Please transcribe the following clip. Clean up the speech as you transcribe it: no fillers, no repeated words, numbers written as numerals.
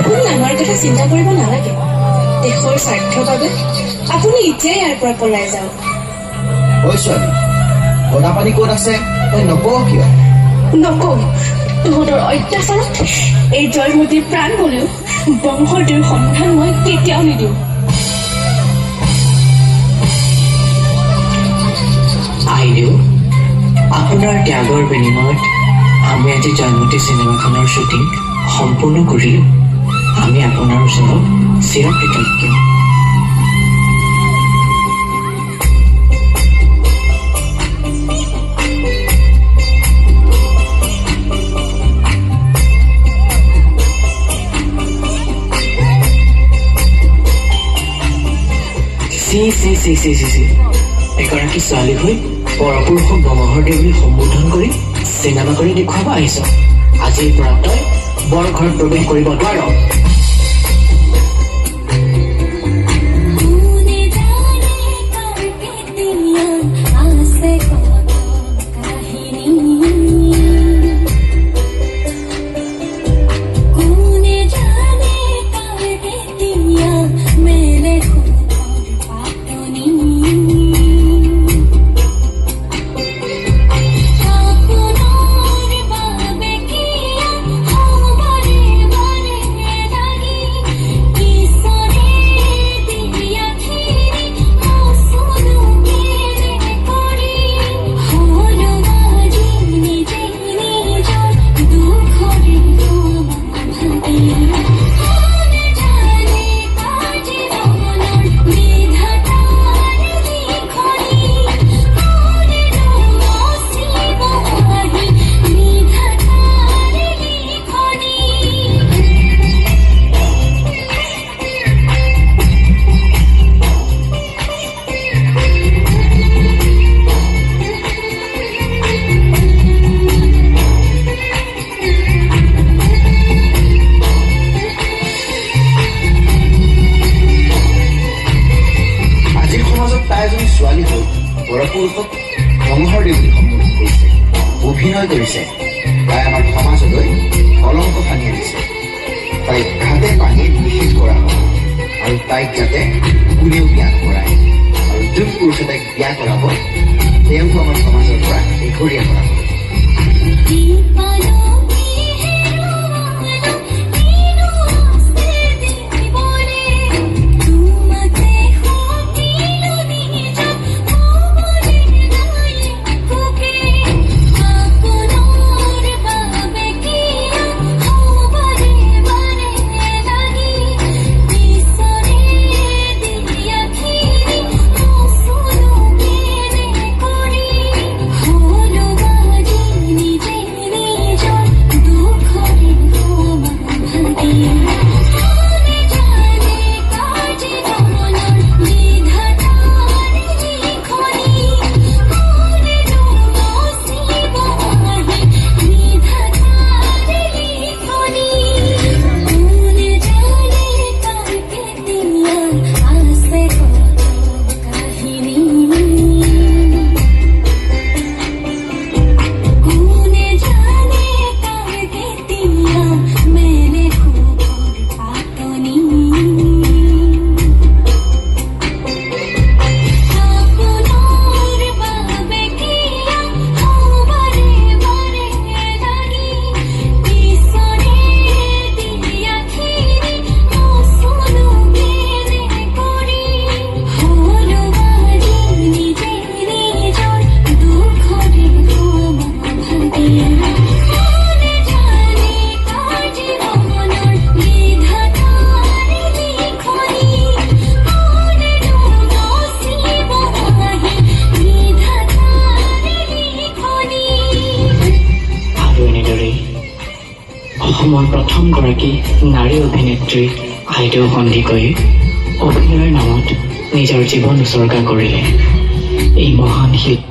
আপুনি আমাৰ কথা চিন্তা কৰিব নালাগে। দেশৰ স্বাৰ্থৰ বাবে আপুনি এতিয়াই ইয়াৰ পৰা পলাই যাওক। ঐ ছোৱালী, গদা পানী ক'ত আছে তই নকওঁ কিয়? নকওঁ। তহঁতৰ অত্যাচাৰত এই জয়মতীৰ প্ৰাণ গলেও বংশটোৰ সন্ধান মই কেতিয়াও নিদিওঁ। আইদেউ, আপোনাৰ ত্যাগৰ বিনিময়ত আমি আজি জয়মতী চিনেমাখনৰ শ্বুটিং সম্পূৰ্ণ কৰিলোঁ। আমি আপোনাৰ ওচৰত চিৰকৃতজ্ঞ। এগৰাকী ছোৱালী হৈ পৰপুৰুষক বমহৰদেৱ বুলি সম্বোধন কৰি চিনেমা কৰি দেখুৱাব আহিছ। আজিৰ পৰা তই বৰ ঘৰত প্ৰৱেশ কৰিব নোৱাৰ। ছোৱালী হৈ পৰপুৰুষক বমহৰদেৱ বুলি সম্বোধন কৰিছে, অভিনয় কৰিছে। তাই আমাৰ সমাজলৈ কলংক সানি আনিছে। তাইক ঘাটে পানীত নিষেধ কৰা হ'ব আৰু তাইক যাতে কোনেও বিয়া নকৰায়। আৰু যোন পুৰুষে তাইক বিয়া কৰাব তেওঁকো আমাৰ সমাজৰ পৰা এঘৰীয়া কৰাব। অসমৰ প্ৰথমগৰাকী নাৰী অভিনেত্ৰী আইদেউ সন্দিকৈয়ে অভিনয়ৰ নামত নিজৰ জীৱন উচৰ্গা কৰিলে। এই মহান শিল্পী